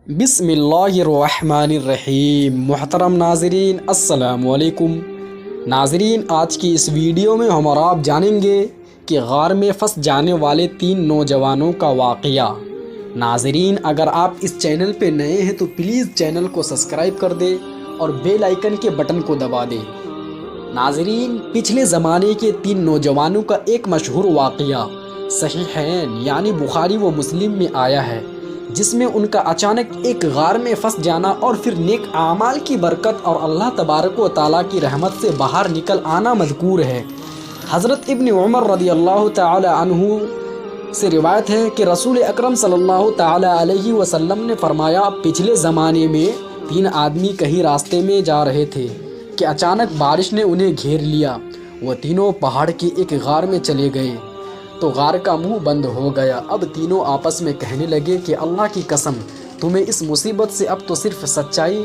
بسم اللہ الرحمن الرحیم۔ محترم ناظرین السلام علیکم۔ ناظرین، آج کی اس ویڈیو میں ہم اور آپ جانیں گے کہ غار میں پھنس جانے والے 3 نوجوانوں کا واقعہ۔ ناظرین، اگر آپ اس چینل پہ نئے ہیں تو پلیز چینل کو سبسکرائب کر دیں اور بیل آئیکن کے بٹن کو دبا دیں۔ ناظرین، پچھلے زمانے کے 3 نوجوانوں کا ایک مشہور واقعہ صحیحین یعنی بخاری و مسلم میں آیا ہے، جس میں ان کا اچانک ایک غار میں پھنس جانا اور پھر نیک اعمال کی برکت اور اللہ تبارک و تعالیٰ کی رحمت سے باہر نکل آنا مذکور ہے۔ حضرت ابن عمر رضی اللہ تعالی عنہ سے روایت ہے کہ رسول اکرم صلی اللہ تعالی علیہ وسلم نے فرمایا، پچھلے زمانے میں 3 آدمی کہیں راستے میں جا رہے تھے کہ اچانک بارش نے انہیں گھیر لیا۔ وہ تینوں پہاڑ کے ایک غار میں چلے گئے تو غار کا منہ بند ہو گیا۔ اب تینوں آپس میں کہنے لگے کہ اللہ کی قسم، تمہیں اس مصیبت سے اب تو صرف سچائی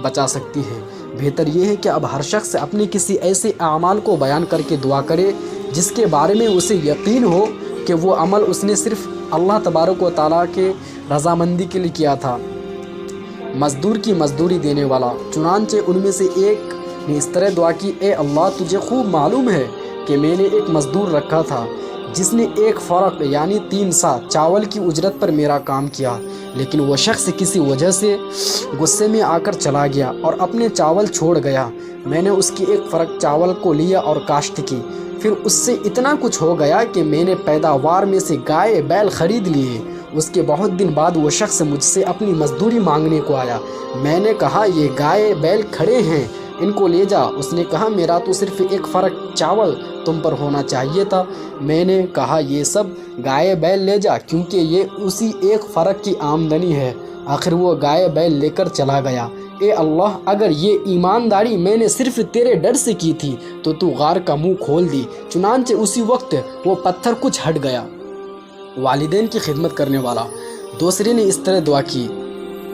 بچا سکتی ہے۔ بہتر یہ ہے کہ اب ہر شخص اپنے کسی ایسے اعمال کو بیان کر کے دعا کرے جس کے بارے میں اسے یقین ہو کہ وہ عمل اس نے صرف اللہ تبارک و تعالیٰ کے رضامندی کے لیے کیا تھا۔ مزدور کی مزدوری دینے والا۔ چنانچہ ان میں سے ایک نے اس طرح دعا کی، اے اللہ، تجھے خوب معلوم ہے کہ میں نے ایک مزدور رکھا تھا جس نے 1 فرق یعنی 3 سا چاول کی اجرت پر میرا کام کیا، لیکن وہ شخص کسی وجہ سے غصے میں آ کر چلا گیا اور اپنے چاول چھوڑ گیا۔ میں نے اس کی 1 فرق چاول کو لیا اور کاشت کی، پھر اس سے اتنا کچھ ہو گیا کہ میں نے پیداوار میں سے گائے بیل خرید لیے۔ اس کے بہت دن بعد وہ شخص مجھ سے اپنی مزدوری مانگنے کو آیا۔ میں نے کہا، یہ گائے بیل کھڑے ہیں، ان کو لے جا۔ اس نے کہا، میرا تو صرف 1 فرق چاول تم پر ہونا چاہیے تھا۔ میں نے کہا، یہ سب گائے بیل لے جا، کیونکہ یہ اسی 1 فرق کی آمدنی ہے۔ آخر وہ گائے بیل لے کر چلا گیا۔ اے اللہ، اگر یہ ایمانداری میں نے صرف تیرے ڈر سے کی تھی تو غار کا منہ کھول دی۔ چنانچہ اسی وقت وہ پتھر کچھ ہٹ گیا۔ والدین کی خدمت کرنے والا۔ دوسرے نے اس طرح دعا کی،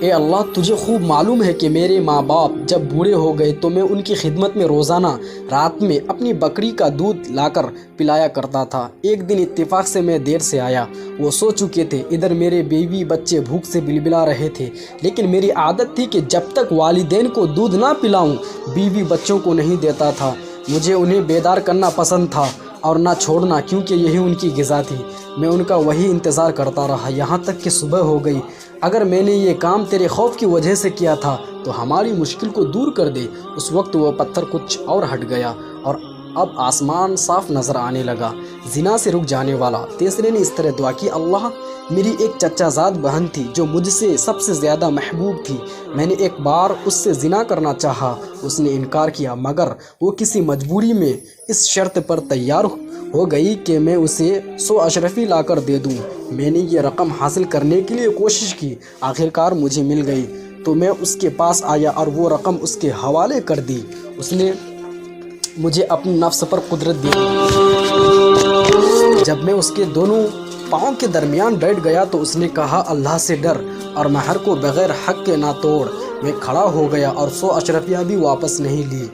اے اللہ، تجھے خوب معلوم ہے کہ میرے ماں باپ جب بوڑھے ہو گئے تو میں ان کی خدمت میں روزانہ رات میں اپنی بکری کا دودھ لا کر پلایا کرتا تھا۔ ایک دن اتفاق سے میں دیر سے آیا، وہ سو چکے تھے، ادھر میرے بیوی بچے بھوک سے بلبلا رہے تھے، لیکن میری عادت تھی کہ جب تک والدین کو دودھ نہ پلاؤں بیوی بچوں کو نہیں دیتا تھا۔ مجھے انہیں بیدار کرنا پسند تھا اور نہ چھوڑنا، کیونکہ یہی ان کی غذا تھی۔ میں ان کا وہی انتظار کرتا رہا یہاں تک کہ صبح ہو گئی۔ اگر میں نے یہ کام تیرے خوف کی وجہ سے کیا تھا تو ہماری مشکل کو دور کر دے۔ اس وقت وہ پتھر کچھ اور ہٹ گیا اور اب آسمان صاف نظر آنے لگا۔ زنا سے رک جانے والا۔ تیسرے نے اس طرح دعا کی، اللہ، میری ایک چچا زاد بہن تھی جو مجھ سے سب سے زیادہ محبوب تھی۔ میں نے ایک بار اس سے زنا کرنا چاہا، اس نے انکار کیا، مگر وہ کسی مجبوری میں اس شرط پر تیار ہو گئی کہ میں اسے 100 اشرفی لا کر دے دوں۔ میں نے یہ رقم حاصل کرنے کے لیے کوشش کی، آخرکار مجھے مل گئی تو میں اس کے پاس آیا اور وہ رقم اس کے حوالے کر دی۔ اس نے مجھے اپنے نفس پر قدرت دی۔ جب میں اس کے دونوں پاؤں کے درمیان بیٹھ گیا تو اس نے کہا، اللہ سے ڈر اور مہر کو بغیر حق کے نہ توڑ۔ میں کھڑا ہو گیا اور 100 اشرفیہ بھی واپس نہیں لی۔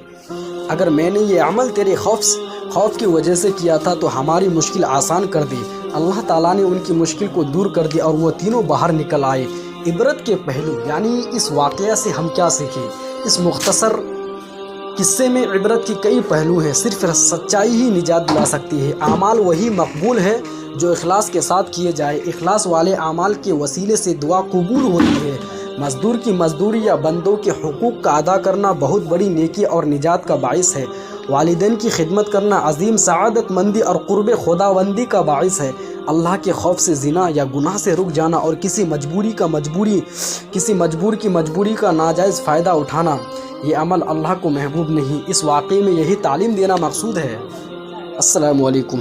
اگر میں نے یہ عمل تیرے خوف کی وجہ سے کیا تھا تو ہماری مشکل آسان کر دی۔ اللہ تعالیٰ نے ان کی مشکل کو دور کر دی اور وہ تینوں باہر نکل آئے۔ عبرت کے پہلو یعنی اس واقعہ سے ہم کیا سیکھیں؟ اس مختصر قصے میں عبرت کی کئی پہلو ہیں۔ صرف سچائی ہی نجات دلا سکتی ہے۔ اعمال وہی مقبول ہے جو اخلاص کے ساتھ کیے جائے۔ اخلاص والے اعمال کے وسیلے سے دعا قبول ہوتی ہے۔ مزدور کی مزدوری یا بندوں کے حقوق کا ادا کرنا بہت بڑی نیکی اور نجات کا باعث ہے۔ والدین کی خدمت کرنا عظیم سعادت مندی اور قرب خداوندی کا باعث ہے۔ اللہ کے خوف سے زنا یا گناہ سے رک جانا اور کسی مجبور کی مجبوری کا ناجائز فائدہ اٹھانا، یہ عمل اللہ کو محبوب نہیں۔ اس واقعے میں یہی تعلیم دینا مقصود ہے۔ السلام علیکم۔